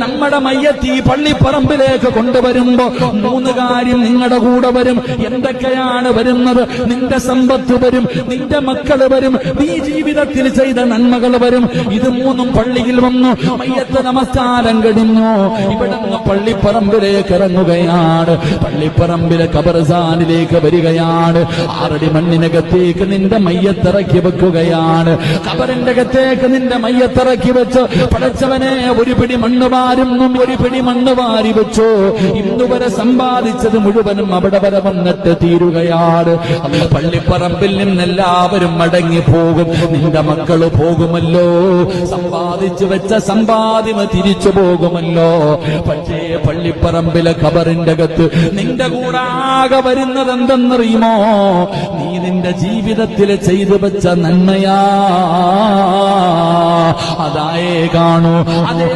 നമ്മുടെ മയ്യത്ത് ഈ പള്ളിപ്പറമ്പിലേക്ക് കൊണ്ടുവരുമ്പോ 3 കാര്യം നിങ്ങളുടെ കൂടെ വരും. എന്തൊക്കെയാണ് വരുന്നത്? നിന്റെ സമ്പത്ത് വരും, നിന്റെ മക്കൾ വരും, നീ ജീവിതത്തിൽ ചെയ്ത നന്മകൾ വരും. ഇത് 3ഉം പള്ളിയിൽ വന്നു. മയ്യത്ത് നമസ്കാരം കഴിഞ്ഞു. ഇവിടുന്ന് പള്ളിപ്പറമ്പിലേക്ക് ഇറങ്ങുകയാണ്. പള്ളിപ്പറമ്പിലെ ഖബർസ്ഥാനിലേക്ക് വരികയാണ്. 6 അടി മണ്ണിനകത്തേക്ക് നിന്റെ മയ്യത്തിറക്കി വെക്കുകയാണ്. ഖബറിന്റെ അകത്തേക്ക് നിന്റെ മയ്യത്തിറക്കി വെച്ച് പടച്ചവനെ ഒരു പിടി മണ്ണ് വാരുന്നും ഒരു പിടി മണ്ണ് വാരി വെച്ചു. ഇന്നുവരെ സമ്പാദിച്ചത് മുഴുവനും അവിടെ വരെ വന്നിട്ട് തീരുകയാണ്. അന്ന് പള്ളിപ്പറമ്പിൽ നിന്നെല്ലാവരും മടങ്ങിപ്പോകും. നിന്റെ മക്കള് പോകുമല്ലോ, സമ്പാദിച്ചു വെച്ച സമ്പാദ്യം തിരിച്ചു പോകുമല്ലോ. പക്ഷേ പള്ളിപ്പറമ്പിലെ ഖബറിന്റെ അകത്ത് നിന്റെ കൂടെ ആകെ വരുന്നത് എന്തെന്നറിയുമോ? നീ നിന്റെ ജീവിതത്തിൽ ചെയ്തു വെച്ച നന്മയാ. അതായേ കാണൂ. അതേ